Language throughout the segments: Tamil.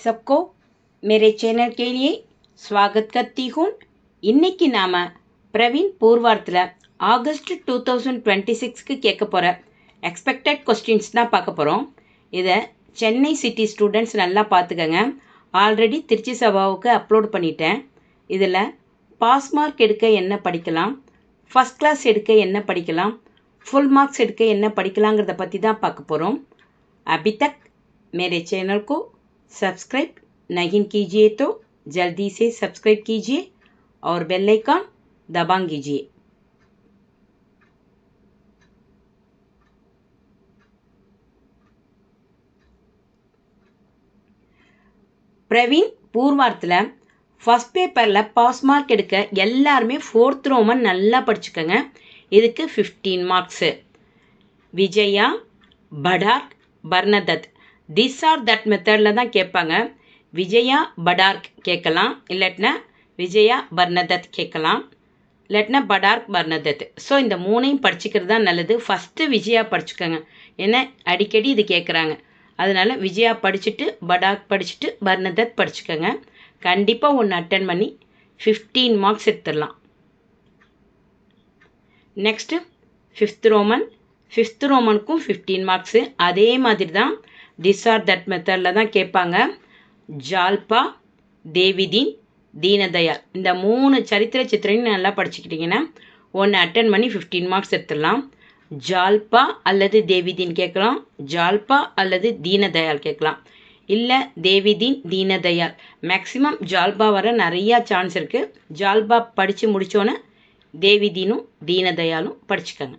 सबको मेरे चैनल के लिए स्वागत करती हूँ. இன்னைக்கு நாம பிரவீன் பூர்வார்த்தில் ஆகஸ்ட் 2026க்கு கேட்க போகிற எக்ஸ்பெக்டட் கொஸ்டின்ஸ் தான் பார்க்க போகிறோம். இதை சென்னை சிட்டி ஸ்டூடெண்ட்ஸ் நல்லா பார்த்துக்கங்க. ஆல்ரெடி திருச்சி சபாவுக்கு அப்லோட் பண்ணிட்டேன். இதில் பாஸ் மார்க் எடுக்க என்ன படிக்கலாம், ஃபஸ்ட் கிளாஸ் எடுக்க என்ன படிக்கலாம், फुल मार्क्स எடுக்க என்ன படிக்கலாங்கிறத பற்றி தான் பார்க்க போகிறோம். अभी तक मेरे चैनल को सब्सक्राइब नहीं कीजिए तो जल्दी से सब्सक्राइब कीजिए और बेल आइकन दबा कीजिए. பிரவீன் பூர்வார்த்தில் ஃபஸ்ட் பேப்பரில் பாஸ் மார்க் எடுக்க எல்லாருமே 4th ரோமன் நல்லா படிச்சுக்கோங்க. இதுக்கு 15 மார்க்ஸு. விஜயா, படார்க், பர்னதத் திஸ் ஆர் தட் மெத்தடில் தான் கேட்பாங்க. விஜயா படார்க் கேட்கலாம், இல்லாட்டினா விஜயா பர்னதத் கேட்கலாம், இல்லாட்டினா படார்க் பர்னதத். ஸோ இந்த மூணையும் படிச்சுக்கிறது தான் நல்லது. ஃபஸ்ட்டு விஜயா படிச்சுக்கோங்க, ஏன்னா அடிக்கடி இது கேட்குறாங்க. அதனால் விஜயா படிச்சுட்டு படார்க் படிச்சுட்டு பர்னதத் படிச்சுக்கோங்க. கண்டிப்பாக ஒன்று அட்டன் பண்ணி 15 மார்க்ஸ் எடுத்துடலாம். Next 5th Roman. 5th ரோமனுக்கும் 15 மார்க்ஸு. அதே மாதிரி தான் திஸ் ஆர் தட் மெத்தடில் தான் கேட்பாங்க. ஜால்பா, தேவிதீன், தீனதயாள் இந்த 3 சரித்திர சித்திரையும் நல்லா படிச்சுக்கிட்டிங்கன்னா ஒன்று அட்டன் பண்ணி 15 மார்க்ஸ் எடுத்துடலாம். ஜால்பா அல்லது தேவிதீன் கேட்கலாம், ஜால்பா அல்லது தீனதயாள் கேட்கலாம், இல்லை தேவிதீன் தீனதயாள். மேக்ஸிமம் ஜால்பா வர நிறையா சான்ஸ் இருக்குது. ஜால்பா படித்து முடித்தோன்னே தேவிதீனும் தீனதயாளும் படிச்சுக்கோங்க.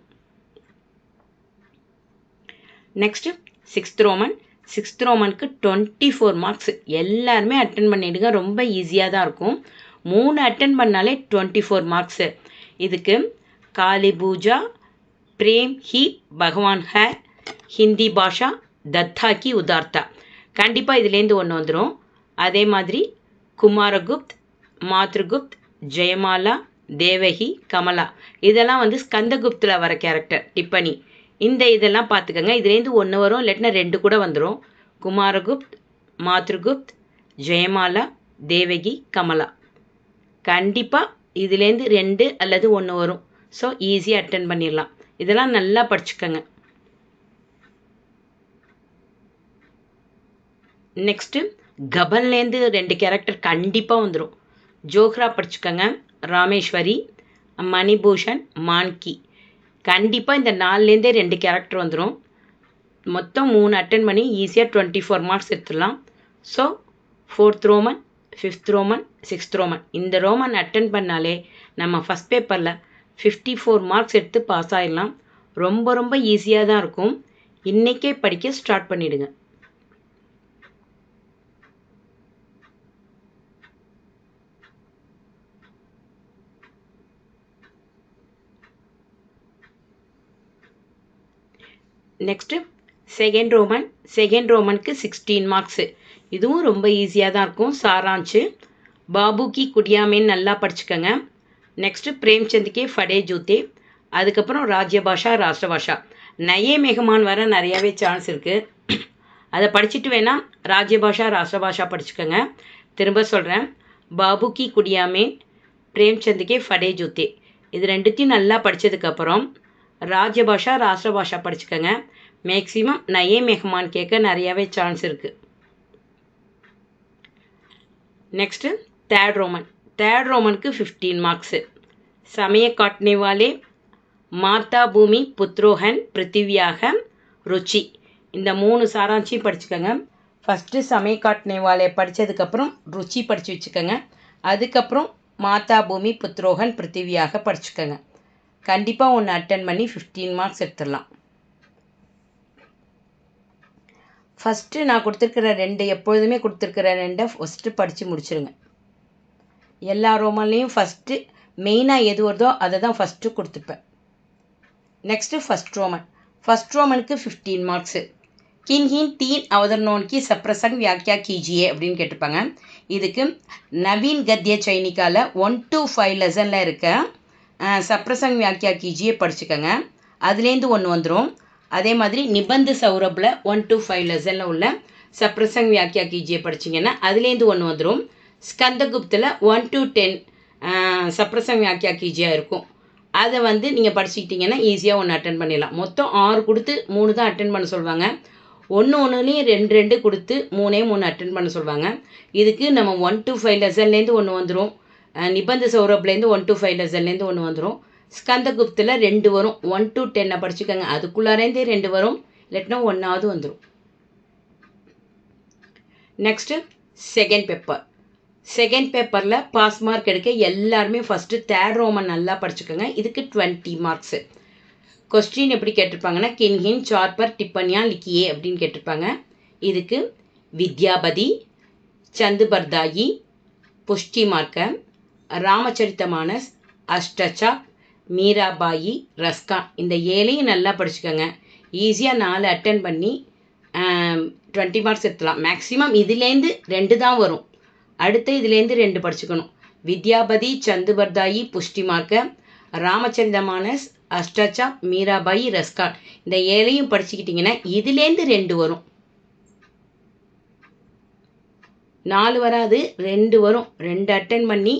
Next 6th Roman. 6th ரோமனுக்கு 24 மார்க்ஸ். எல்லாருமே அட்டன் பண்ணிவிடுங்க, ரொம்ப ஈஸியாக தான் இருக்கும். 3 அட்டன் பண்ணாலே 24 மார்க்ஸு. இதுக்கு காளி பூஜா, பிரேம் ஹி பகவான் ஹே, ஹிந்தி பாஷா, தத்தா கி உதார்த்தா கண்டிப்பாக இதுலேருந்து ஒன்று வந்துடும். அதே மாதிரி குமாரகுப்த், மாத்ருகுப்த், ஜெயமாலா, தேவகி, கமலா இதெல்லாம் வந்து ஸ்கந்தகுப்தில் வர கேரக்டர். டிப்பனி இந்த இதெல்லாம் பார்த்துக்கோங்க. இதுலேருந்து ஒன்று வரும், இல்லாட்டினா 2 கூட வந்துடும். குமாரகுப்த், மாத்ருகுப்த், ஜெயமாலா, தேவகி, கமலா கண்டிப்பாக இதுலேருந்து 2 அல்லது 1 வரும். ஸோ ஈஸியாக அட்டன் பண்ணிடலாம். இதெல்லாம் நல்லா படிச்சுக்கோங்க. நெக்ஸ்ட்டு கபன்லேருந்து 2 கேரக்டர் கண்டிப்பாக வந்துடும். ஜோஹ்ரா படிச்சுக்கோங்க, ராமேஸ்வரி, மணிபூஷன், மான்கி கண்டிப்பாக இந்த 4லேருந்தே 2 கேரக்டர் வந்துடும். மொத்தம் 3 அட்டன் பண்ணி ஈஸியாக 24 மார்க்ஸ் எடுத்துடலாம். So 4th Roman, 5th Roman, 6th Roman இந்த ரோமன் அட்டன் பண்ணாலே நம்ம ஃபஸ்ட் பேப்பரில் 54 மார்க்ஸ் எடுத்து பாஸ் ஆகிடலாம். ரொம்ப ரொம்ப ஈஸியாக தான் இருக்கும். இன்றைக்கே படிக்க ஸ்டார்ட் பண்ணிவிடுங்க. Next 2nd Roman. 2nd ரோமனுக்கு 16 மார்க்ஸு. இதுவும் ரொம்ப ஈஸியாக தான் இருக்கும். சாராஞ்சு, பாபு கி குடியாமேன்னு நல்லா படிச்சுக்கோங்க. நெக்ஸ்ட்டு பிரேம்சந்த்கே ஃபடே ஜூத்தே, அதுக்கப்புறம் ராஜ்யபாஷா, ராஷ்டிரபாஷா. நயே மெஹமான் வர நிறையாவே சான்ஸ் இருக்குது. அதை படிச்சுட்டு வேணால் ராஜ்யபாஷா, ராஷ்டிரபாஷா படிச்சுக்கோங்க. திரும்ப சொல்கிறேன், பாபு கி குடியாமேன், பிரேம்சந்த்கே ஃபடே ஜூத்தே இது 2த்தையும் நல்லா படித்ததுக்கப்புறம் ராஜ்யபாஷா, ராஷ்டிரபாஷா படிச்சுக்கோங்க. மேக்ஸிமம் நயே மெஹமான் கேட்க நிறையாவே சான்ஸ் இருக்குது. Next 3rd Roman. 3rd ரோமனுக்கு 15 மார்க்ஸு. சமய காட்னேவாலே, மாதா பூமி, புத்ரோஹன், பிருத்திவியாக, ருச்சி இந்த 3 சாராஞ்சியும் படிச்சுக்கோங்க. ஃபஸ்ட்டு சமய காட்னேவாலே படித்ததுக்கப்புறம் ருச்சி படித்து வச்சுக்கோங்க. அதுக்கப்புறம் மாதா பூமி, புத்ரோஹன், பிருத்திவியாக படிச்சுக்கோங்க. கண்டிப்பாக ஒன்று அட்டன் பண்ணி 15 மார்க்ஸ் எடுத்துடலாம். ஃபஸ்ட்டு நான் கொடுத்துருக்கிற 2 எப்பொழுதுமே கொடுத்துருக்கிற 2 ஃபஸ்ட்டு படித்து முடிச்சிருங்க. எல்லா ரோமன்லேயும் ஃபஸ்ட்டு மெயினாக எது வருதோ அதை தான் ஃபஸ்ட்டு கொடுத்துப்பேன். Next 1st roman. 1st ரோமனுக்கு 15 மார்க்ஸு. கின்ஹின் 3 அவதர்னோன் கி சப்ரசங் வியாக்கியா கீஜியே அப்படின்னு கேட்டிருப்பாங்க. இதுக்கு நவீன் கத்ய சைனிக்காவில் 1 to 5 லெசனில் இருக்க சப்ரசங் வியாக்கியா கீஜியே படிச்சுக்கோங்க. அதுலேருந்து ஒன்று வந்துடும். அதே மாதிரி நிபந்து சௌரபில் 1 to 5 லெசனில் உள்ள சப்ரசங் வியாக்கியா கீஜியை படிச்சிங்கன்னா அதுலேருந்து ஒன்று வந்துடும். ஸ்கந்தகுப்தில் 1 to 10 சப்ரசங் வியாக்கியா கீஜியாக இருக்கும். அதை வந்து நீங்கள் படிச்சுக்கிட்டிங்கன்னா ஈஸியாக ஒன்று அட்டன் பண்ணிடலாம். மொத்தம் 6 கொடுத்து 3 தான் அட்டன் பண்ண சொல்லுவாங்க. ஒன்றுலேயும் 2 கொடுத்து 3 அட்டன் பண்ண சொல்லுவாங்க. இதுக்கு நம்ம 1 to 5 லெசன்லேருந்து ஒன்று வந்துடும். நிபந்த சௌரப்லேருந்து 1 to 5 லெசன்லேருந்து ஒன்று வந்துடும். ஸ்கந்தகுப்தில் 2 வரும். 1 to 10 படிச்சுக்கோங்க. அதுக்குள்ளாரேந்தே 2 வரும், இல்லாட்டினா 1ஆவது வந்துடும். Next second paper. செகண்ட் பேப்பரில் பாஸ் மார்க் எடுக்க எல்லாருமே ஃபஸ்ட்டு தேர்ட் ரோமன் நல்லா படிச்சுக்கோங்க. இதுக்கு 20 மார்க்ஸு. கொஸ்டின் எப்படி கேட்டிருப்பாங்கன்னா, கின்ஹின் சார்பர் டிப்பனியா லிக்கியே அப்படின்னு கேட்டிருப்பாங்க. இதுக்கு வித்யாபதி, சந்துபர்தாயி, புஷ்டி மார்க்க, ராமச்சரித்தமானஸ், அஷ்டசாக், மீராபாயி, ரஸ்கா இந்த 7ஐயும் நல்லா படிச்சுக்கோங்க. ஈஸியாக 4 அட்டன் பண்ணி 20 மார்க்ஸ் எடுத்துலாம். மேக்ஸிமம் இதுலேருந்து 2 தான் வரும். அடுத்து இதுலேருந்து 2 படிச்சுக்கணும். வித்யாபதி, சந்துபர்தாயி, புஷ்டி மார்க்க, ராமச்சரிதமானஸ், அஷ்டசாக், மீராபாயி, ரஸ்கா இந்த 7ஐயும் படிச்சுக்கிட்டிங்கன்னா இதுலேருந்து 2 வரும். 4 வராது, 2 வரும். 2 அட்டன் பண்ணி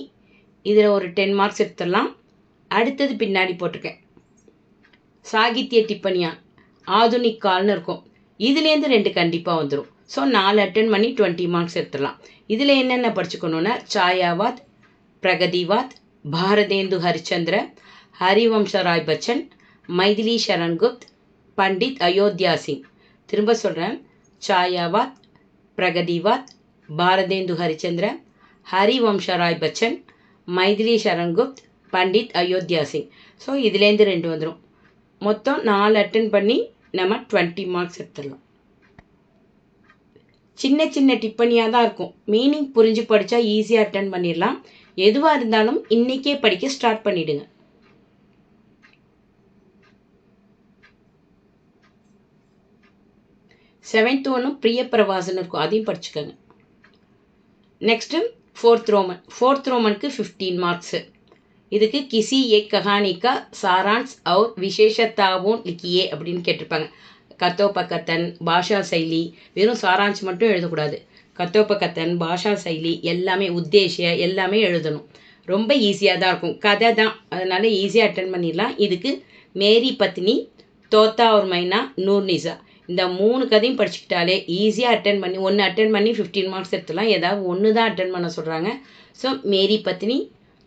இதில் ஒரு 10 மார்க்ஸ் எடுத்துடலாம். அடுத்தது பின்னாடி போட்டிருக்கேன். சாகித்ய டிப்பனியா ஆதுனிக் கால்னு இருக்கும். இதுலேருந்து 2 கண்டிப்பாக வந்துடும். ஸோ 4 அட்டன் பண்ணி 20 மார்க்ஸ் எடுத்துடலாம். இதில் என்னென்ன படிச்சுக்கணுன்னா, சாயாவாத், பிரகதிவாத், பாரதேந்து ஹரிச்சந்திர, ஹரிவம்ச ராய் பச்சன், மைதிலி சரண்குப்த், பண்டித் அயோத்தியா சிங். திரும்ப சொல்கிறேன். சாயாவாத், பிரகதிவாத், பாரதேந்து ஹரிச்சந்திர, ஹரிவம்ச ராய் பச்சன், மைதிலி சரண்குப்த், பண்டித் அயோத்தியா சிங். ஸோ இதுலேருந்து 2 வந்துடும். மொத்தம் 4 அட்டன் பண்ணி நம்ம 20 மார்க்ஸ் எடுத்துடலாம். சின்ன சின்ன டிப்பனியாக தான் இருக்கும். மீனிங் புரிஞ்சு படித்தா ஈஸியாக அட்டன் பண்ணிடலாம். எதுவாக இருந்தாலும் இன்றைக்கே படிக்க ஸ்டார்ட் பண்ணிவிடுங்க. செவன்த் ஒன்றும் பிரிய பிரவாசன் இருக்கும், அதையும் படிச்சுக்கோங்க. Next fourth roman. ஃபோர்த் ரோமனுக்கு 15 மார்க்ஸு. இதுக்கு கிசி ஏக் கஹானி கா சாரான்ஸ் அவுர் விசேஷத்தாவும் லிக்கியே அப்படின்னு கேட்டிருப்பாங்க. கத்தோபகத்தன், பாஷா சைலி, வெறும் சாரான்ஸ் மட்டும் எழுதக்கூடாது. கத்தோபகத்தன், பாஷா சைலி எல்லாமே, உத்தேசிய எல்லாமே எழுதணும். ரொம்ப ஈஸியாக தான் இருக்கும். கதை தான், அதனால் ஈஸியாக அட்டன் பண்ணிடலாம். இதுக்கு மேரி பத்னி, தோத்தா ஒரு மைனா, நூர்னிசா இந்த 3 கதையும் படிச்சுக்கிட்டாலே ஈஸியாக அட்டன் பண்ணி 1 அட்டன் பண்ணி 15 மார்க்ஸ் எடுத்துலாம். ஏதாவது 1 தான் அட்டன் பண்ண சொல்கிறாங்க. ஸோ மேரி பத்னி,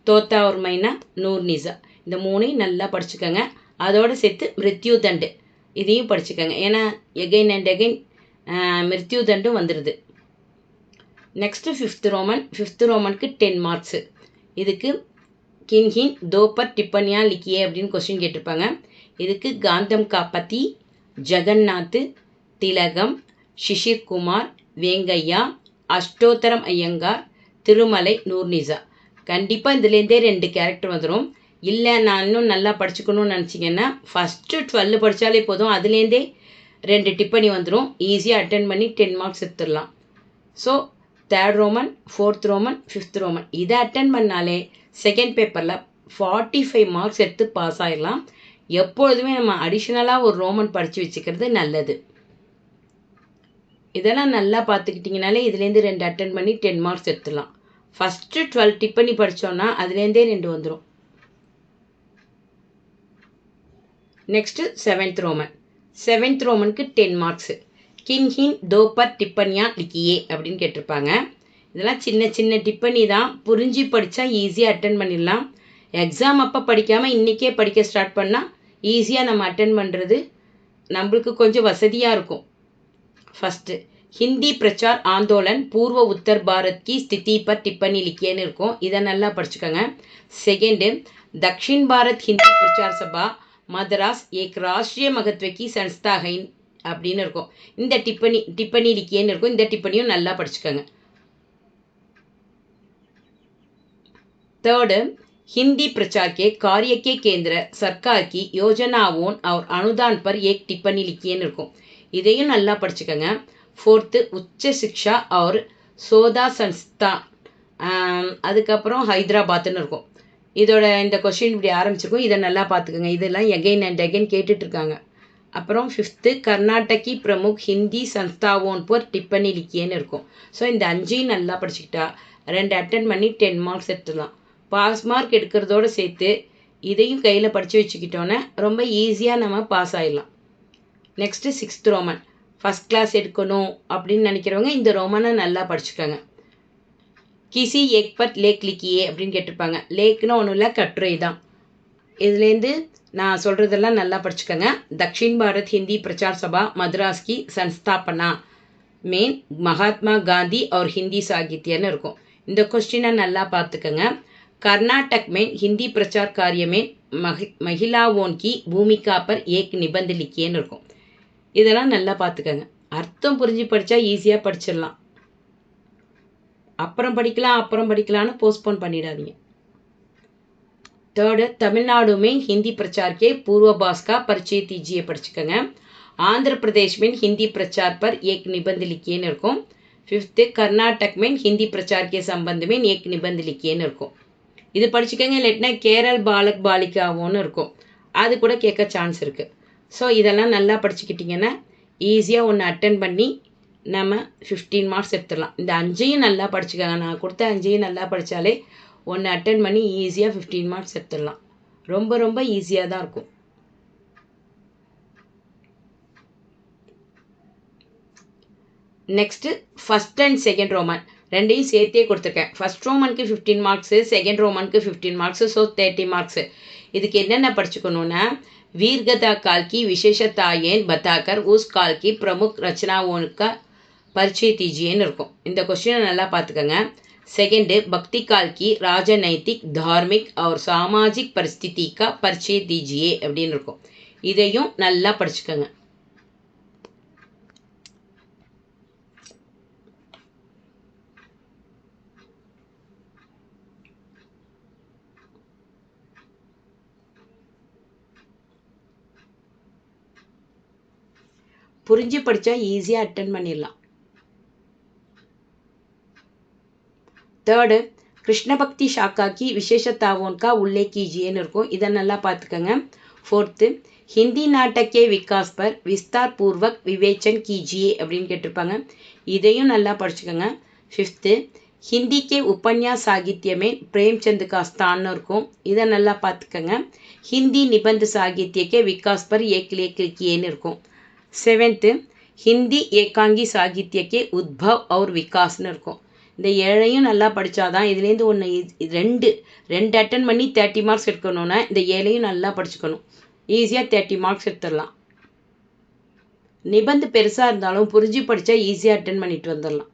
தோத்தா ஒரு மைனா, நூர்னிசா இந்த 3ஐயும் நல்லா படிச்சுக்கோங்க. அதோடு சேர்த்து மிருத்யு தண்டு இதையும் படிச்சுக்கோங்க. ஏன்னா எகைன் அண்ட் எகைன் மிருத்யு தண்டும் வந்துடுது. Next fifth roman. ஃபிஃப்த் ரோமனுக்கு 10 மார்க்ஸு. இதுக்கு கின்ஹின் தோப்பர் டிப்பனியா லிக்கியே அப்படின்னு கொஸ்டின் கேட்டிருப்பாங்க. இதுக்கு காந்தம் காப்பத்தி, ஜெகநாத், திலகம், சிஷிர்குமார், வேங்கையா, அஷ்டோத்தரம் ஐயங்கார், திருமலை, நூர்னிசா கண்டிப்பாக இதுலேருந்தே 2 கேரக்டர் வந்துடும். இல்லை நான் இன்னும் நல்லா படிச்சுக்கணும்னு நினச்சிங்கன்னா ஃபஸ்ட்டு 12 படித்தாலே போதும். அதுலேருந்தே 2 டிப்பனி வந்துடும். ஈஸியாக அட்டன் பண்ணி 10 மார்க்ஸ் எடுத்துடலாம். So third Roman, fourth Roman, fifth Roman இதை அட்டன் பண்ணாலே செகண்ட் பேப்பரில் 45 மார்க்ஸ் எடுத்து பாஸ் ஆகிடலாம். எப்பொழுதுமே நம்ம அடிஷ்னலாக ஒரு ரோமன் படித்து வச்சுக்கிறது நல்லது. இதெல்லாம் நல்லா பார்த்துக்கிட்டிங்கனாலே இதுலேருந்து 2 அட்டன் பண்ணி 10 மார்க்ஸ் எடுத்துடலாம். ஃபஸ்ட்டு 12 டிப்பனி படித்தோன்னா அதுலேருந்தே 2 வந்துடும். Next seventh roman. செவன்த் ரோமனுக்கு 10 மார்க்ஸு. கின்ஹின் தோப்பர் டிப்பனியா லிக்கியே அப்படின்னு கேட்டிருப்பாங்க. இதெல்லாம் சின்ன சின்ன டிப்பனி தான், புரிஞ்சு படித்தா ஈஸியாக அட்டன் பண்ணிடலாம். எக்ஸாம் அப்போ படிக்காமல் இன்றைக்கே படிக்க ஸ்டார்ட் பண்ணால் ஈஸியாக நம்ம அட்டன் பண்ணுறது நம்மளுக்கு கொஞ்சம் வசதியாக இருக்கும். ஃபஸ்ட்டு ஹிந்தி பிரச்சார் ஆந்தோலன் பூர்வ உத்தர் பாரத் கி ஸ்திதி பர் டிப்பனி லிக்கியேன்னு இருக்கும். இதை நல்லா படிச்சுக்கோங்க. செகண்டு தக்ஷின் பாரத் ஹிந்தி பிரச்சார் சபா மதராஸ் ஏக் ராஷ்ட்ரிய மகத்வக்கி சன்ஸ்தாஹைன் அப்படின்னு இருக்கும். இந்த டிப்பனி லிக்கியேன்னு இருக்கும். இந்த டிப்பனியும் நல்லா படிச்சுக்கோங்க. थर्ड हिंदी प्रचार के कार्य के केंद्र सरकार की योजनाओं और अनुदान पर एक टिप्पणी लिखिएன்னு இருக்கும். இதையும் நல்லா படிச்சுக்கோங்க. ஃபோர்த்து உச்ச சிக்ஷா और சோதா சன்ஸ்தா அதுக்கப்புறம் ஹைதராபாத்னு இருக்கும். இதோட இந்த கொஸ்டின் இப்படி ஆரம்பிச்சிருக்கும். இதை நல்லா பார்த்துக்கோங்க. இதெல்லாம் எகைன் அண்ட் எகைன் கேட்டுட்ருக்காங்க. அப்புறம் 5th கர்நாடகி பிரமுக் ஹிந்தி சன்ஸ்தாவோன் போர் டிப்பனி லிக்கியேன்னு இருக்கும். ஸோ இந்த 5ஐயும் நல்லா படிச்சுக்கிட்டா 2 அட்டன் பண்ணி 10 மார்க்ஸ் எடுத்துடலாம். பாஸ் மார்க் எடுக்கிறதோடு சேர்த்து இதையும் கையில் படித்து வச்சுக்கிட்டோன்னே ரொம்ப ஈஸியாக நம்ம பாஸ் ஆகிடலாம். Next 6th Roman. First class எடுக்கணும் அப்படின்னு நினைக்கிறவங்க இந்த ரோமனை நல்லா படிச்சுக்கோங்க. கிசி ஏக் பட் லேக் லிக்கியே அப்படின்னு கேட்டிருப்பாங்க. லேக்னு ஒன்றும் இல்லை, கட்டுரை தான். இதுலேருந்து நான் சொல்கிறதெல்லாம் நல்லா படிச்சுக்கோங்க. தக்ஷின் பாரத் ஹிந்தி பிரச்சார் சபா மദ്രാஸ் की संस्थापना मेन महात्मा गांधी और हिंदी साहित्यன்னு இருக்கும். இந்த கொஸ்டினை நல்லா பார்த்துக்கோங்க. कर्नाटक में हिंदी प्रचार कार्य में महिलाओं की भूमिका पर एक निबंध लिखिएன்னு இருக்கும். இதெல்லாம் நல்லா பார்த்துக்கோங்க. அர்த்தம் புரிஞ்சு படித்தா ஈஸியாக படிச்சிடலாம். அப்புறம் படிக்கலாம்னு போஸ்ட்போன் பண்ணிடாதீங்க. 3rd तमिलनाडु में हिंदी प्रचार के पूर्वाभास का परिचय दीजिए படிச்சுக்கோங்க. आंध्र प्रदेश में हिंदी प्रचार पर एक निबंध लिखिएன்னு இருக்கும். 5th कर्नाटक में हिंदी प्रचार के संबंध में एक निबंध लिखिएன்னு இருக்கும். இது படிச்சுக்கோங்க. இல்லைன்னா கேரள் பாலக் பாலிகாவோன்னு இருக்கும், அது கூட கேட்க சான்ஸ் இருக்குது. ஸோ இதெல்லாம் நல்லா படிச்சுக்கிட்டிங்கன்னா ஈஸியாக ஒன்று அட்டன் பண்ணி நம்ம 15 மார்க்ஸ் எடுத்துடலாம். இந்த 5ஐயும் நல்லா படிச்சுக்கோங்க. நான் கொடுத்த 5ஐயும் நல்லா படித்தாலே ஒன்று அட்டன் பண்ணி ஈஸியாக 15 மார்க்ஸ் எடுத்துடலாம். ரொம்ப ரொம்ப ஈஸியாக தான் இருக்கும். Next first and second roman ரெண்டையும் சேர்த்தே கொடுத்துருக்கேன். ஃபஸ்ட் ரோமனுக்கு 15 மார்க்ஸு, செகண்ட் ரோமனுக்கு 15 மார்க்ஸு, ஸோ 30 மார்க்ஸு. இதுக்கு என்னென்ன படிச்சுக்கணுன்னா वीरगता काल की विशेषताएं बताकर उस काल की प्रमुख रचनाओं का परिचय दीजिएன்னு இருக்கும். இந்த கொஸ்டினை நல்லா பார்த்துக்கோங்க. सेकंड भक्ति काल की राजनैतिक धार्मिक और सामाजिक परिस्थिति का परिचय दीजिए அப்படின்னு இருக்கும். இதையும் நல்லா படிச்சுக்கோங்க. புரிஞ்சு படித்தா ஈஸியாக அட்டன் பண்ணிடலாம். 3rd कृष्ण भक्ति शाखा की विशेषताओं का उल्लेख कीजिएன்னு இருக்கும். இதை நல்லா பார்த்துக்கோங்க. 4th हिंदी नाटक के विकास पर विस्तार पूर्वक विवेचन कीजिए அப்படின்னு கேட்டிருப்பாங்க. இதையும் நல்லா படிச்சுக்கோங்க. 5th हिंदी के उपन्यास साहित्य में प्रेमचंद का स्थानன்னு இருக்கும். இதை நல்லா பார்த்துக்கோங்க. हिंदी निबंध साहित्य के विकास पर एक लेख लिखिएன்னு இருக்கும். 7th हिंदी एकांगी साहित्य के उद्भव और विकासன்னு இருக்கும். இந்த 7ஐயும் நல்லா படித்தாதான் இதுலேருந்து ஒன்று ரெண்டு அட்டன் பண்ணி 30 மார்க்ஸ் எடுக்கணுன்னா இந்த 7ஐயும் நல்லா படிச்சுக்கணும். ஈஸியாக 30 மார்க்ஸ் எடுத்துடலாம். நிபந்து பெருசாக இருந்தாலும் புரிஞ்சு படித்தா ஈஸியாக அட்டன் பண்ணிட்டு வந்துடலாம்.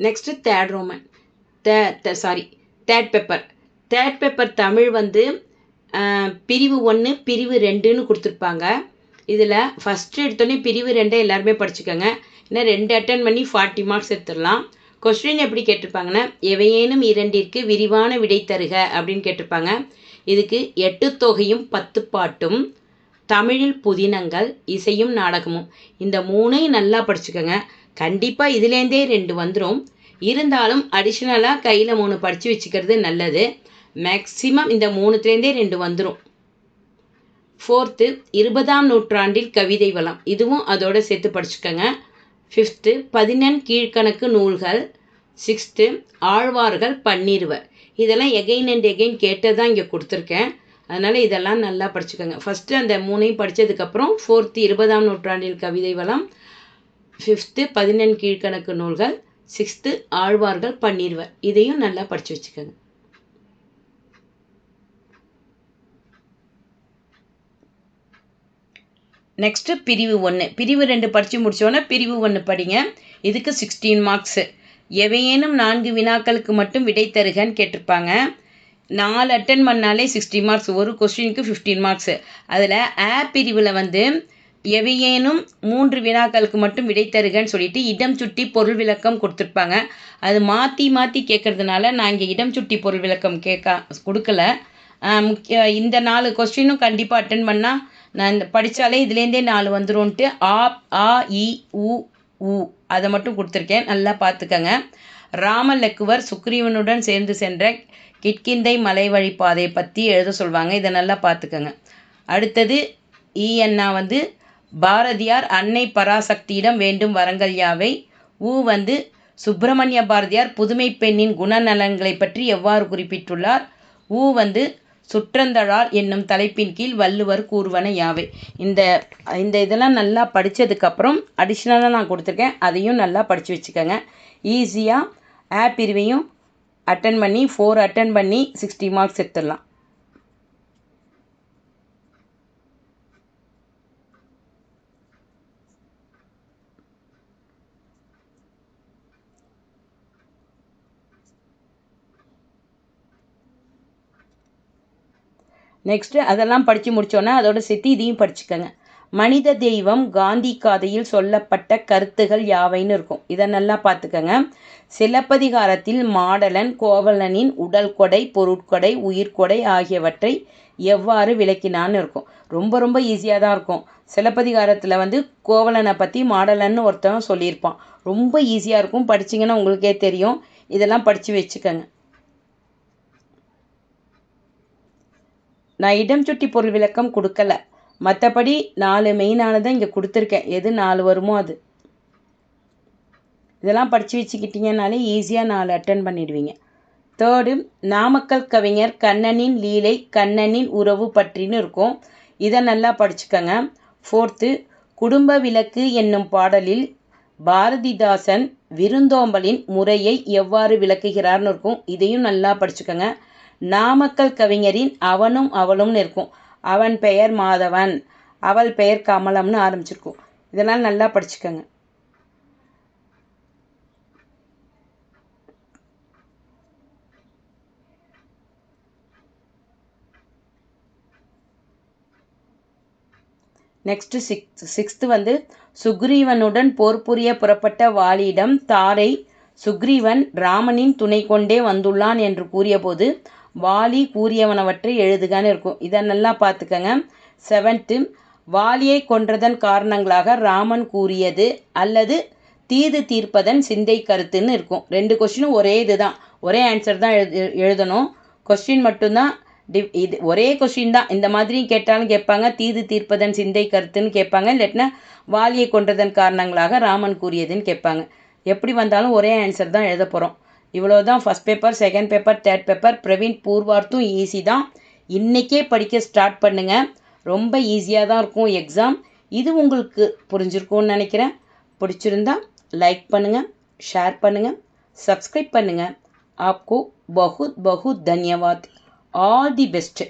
Next third Roman third paper Tamil வந்து பிரிவு 1 பிரிவு 2ன்னு கொடுத்துருப்பாங்க. இதில் ஃபஸ்ட்டு எடுத்தோடனே பிரிவு 2 எல்லாருமே படிச்சுக்கோங்க. இன்னும் 2 அட்டன் பண்ணி 40 மார்க்ஸ் எடுத்துடலாம். கொஸ்டின் எப்படி கேட்டிருப்பாங்கன்னா எவையேனும் 2ற்கு விரிவான விடை தருக அப்படின்னு கேட்டிருப்பாங்க. இதுக்கு 8 தொகையும் 10 பாட்டும் தமிழில் புதினங்கள் இசையும் நாடகமும் இந்த 3ஐயும் நல்லா படிச்சுக்கோங்க. கண்டிப்பாக இதுலேருந்தே 2 வந்துடும். இருந்தாலும் அடிஷ்னலாக கையில் 3 படித்து வச்சுக்கிறது நல்லது. மேக்ஸிமம் இந்த 3த்துலேருந்தே 2 வந்துடும். 4th 20ஆம் நூற்றாண்டில் கவிதை வளம், இதுவும் அதோடு சேர்த்து படிச்சுக்கோங்க. 5th 11 கீழ்கணக்கு நூல்கள். 6th ஆழ்வார்கள் பன்னிருவர். இதெல்லாம் எகைன் அண்ட் எகைன் கேட்டதான் இங்கே கொடுத்துருக்கேன். அதனால் இதெல்லாம் நல்லா படிச்சுக்கோங்க. ஃபஸ்ட்டு அந்த 3ஐயும் படித்ததுக்கப்புறம் 4th 20ஆம் நூற்றாண்டில் கவிதை வளம், 5th 11 கீழ்கணக்கு நூல்கள், 6th ஆழ்வார்கள் பன்னிருவர். இதையும் நல்லா படித்து வச்சுக்கோங்க. நெக்ஸ்ட்டு பிரிவு 1. பிரிவு 2 படித்து முடித்தோன்னே பிரிவு 1 படிங்க. இதுக்கு 16 மார்க்ஸு. எவையேனும் 4 வினாக்களுக்கு மட்டும் விடை தருகன்னு கேட்டிருப்பாங்க. 4 அட்டன் பண்ணாலே 60 மார்க்ஸ். ஒரு கொஸ்டினுக்கு 15 மார்க்ஸு. அதில் பிரிவில் வந்து எவையேனும் 3 வினாக்களுக்கு மட்டும் விடை தருகன்னு சொல்லிட்டு இடம் சுட்டி பொருள் விளக்கம் கொடுத்துருப்பாங்க. அது மாற்றி கேட்குறதுனால நான் இங்கே இடம் சுட்டி பொருள் விளக்கம் கொடுக்கல. இந்த 4 கொஸ்டினும் கண்டிப்பாக அட்டன் பண்ணால் நான் இந்த படித்தாலே இதுலேருந்தே 4 வந்துரும்ன்ட்டு ஆ இ உ அதை மட்டும் கொடுத்துருக்கேன், நல்லா பார்த்துக்கங்க. ராமலக்குவர் சுக்ரீவனுடன் சேர்ந்து சென்ற கிட்கிந்தை மலை வழிப்பாதையை பற்றி எழுத சொல்லுவாங்க, இதை நல்லா பார்த்துக்கங்க. அடுத்தது ஈஎன்னா வந்து பாரதியார் அன்னை பராசக்தியிடம் வேண்டும் வரங்கள் யாவை. வந்து சுப்பிரமணிய பாரதியார் புதுமை பெண்ணின் குணநலன்களை பற்றி எவ்வாறு குறிப்பிட்டுள்ளார். வந்து சுற்றந்தழார் என்னும் தலைப்பின் கீழ் வள்ளுவர் கூறுவன யாவை. இந்த இந்த இதெல்லாம் நல்லா படித்ததுக்கப்புறம் அடிஷ்னலாக நான் கொடுத்துருக்கேன், அதையும் நல்லா படித்து வச்சுக்கோங்க. ஈஸியாக பிரிவையும் அட்டன் பண்ணி 4 அட்டன் பண்ணி 60 மார்க்ஸ் எடுத்துடலாம். நெக்ஸ்ட்டு அதெல்லாம் படித்து முடித்தோன்னா அதோட சேர்த்து இதையும் படிச்சுக்கோங்க. மனித தெய்வம் காந்தி காதையில் சொல்லப்பட்ட கருத்துகள் யாவைன்னு இருக்கும், இதை நல்லா பார்த்துக்கோங்க. சிலப்பதிகாரத்தில் மாடலன் கோவலனின் உடல் கொடை, பொருட்கொடை, உயிர்கொடை ஆகியவற்றை எவ்வாறு விளக்கினான்னு இருக்கும். ரொம்ப ரொம்ப ஈஸியாக தான் இருக்கும். சிலப்பதிகாரத்தில் வந்து கோவலனை பற்றி மாடலன்னு ஒருத்தவன் சொல்லியிருப்பான். ரொம்ப ஈஸியாக இருக்கும், படிச்சிங்கன்னா உங்களுக்கே தெரியும். இதெல்லாம் படித்து வச்சுக்கோங்க. நான் இடம் சுட்டி பொருள் விளக்கம் கொடுக்கல, மற்றபடி 4 மெயினானதான் இங்கே கொடுத்துருக்கேன். எது 4 வருமோ அது. இதெல்லாம் படித்து வச்சுக்கிட்டிங்கனாலே ஈஸியாக 4 அட்டன் பண்ணிடுவீங்க. தேர்டு, நாமக்கல் கவிஞர் கண்ணனின் லீலை கண்ணனின் உறவு பற்றின்னு இருக்கும், இதை நல்லா படிச்சுக்கோங்க. ஃபோர்த்து, குடும்ப விளக்கு என்னும் பாடலில் பாரதிதாசன் விருந்தோம்பலின் முறையை எவ்வாறு விளக்குகிறார்னு இருக்கும், இதையும் நல்லா படிச்சுக்கோங்க. நாமக்கல் கவிஞரின் அவனும் அவளும்னு இருக்கும், அவன் பெயர் மாதவன், அவள் பெயர் கமலம்னு ஆரம்பிச்சிருக்கும், இதெல்லாம் நல்லா படிச்சுக்கோங்க. நெக்ஸ்ட்டு சிக்ஸ்த்து வந்து சுக்ரீவனுடன் போர் புரிய புறப்பட்ட வாலியிடம் தாரை சுக்ரீவன் ராமனின் துணை கொண்டே வந்துள்ளான் என்று கூறியபோது வாலி கூறியவனவற்றை எழுதுகான்னு இருக்கும், இதை நல்லா பார்த்துக்கங்க. செவன்த்து, வாலியை கொன்றதன் காரணங்களாக ராமன் கூறியது அல்லது தீது தீர்ப்பதன் சிந்தை கருத்துன்னு இருக்கும். 2 கொஸ்டினும் ஒரே இதுதான், ஒரே ஆன்சர் தான் எழுதணும். கொஸ்டின் மட்டும்தான் இது ஒரே கொஸ்டின் தான். இந்த மாதிரி கேட்டாலும் கேட்பாங்க, தீது தீர்ப்பதன் சிந்தை கருத்துன்னு கேட்பாங்க, இல்லாட்டினா வாலியை கொன்றதன் காரணங்களாக ராமன் கூறியதுன்னு கேட்பாங்க. எப்படி வந்தாலும் ஒரே ஆன்சர் தான் எழுத போகிறோம். இவ்வளோ தான் first paper, second paper, third paper. Praveen பூர்வார்த்தும் ஈஸி தான். இன்றைக்கே படிக்க ஸ்டார்ட் பண்ணுங்கள், ரொம்ப ஈஸியாக தான் இருக்கும் எக்ஸாம். இது உங்களுக்கு புரிஞ்சிருக்கும்னு நினைக்கிறேன். பிடிச்சிருந்தா லைக் பண்ணுங்கள், ஷேர் பண்ணுங்கள், சப்ஸ்கிரைப் பண்ணுங்கள். आपको बहुत बहुत धन्यवाद. All the best.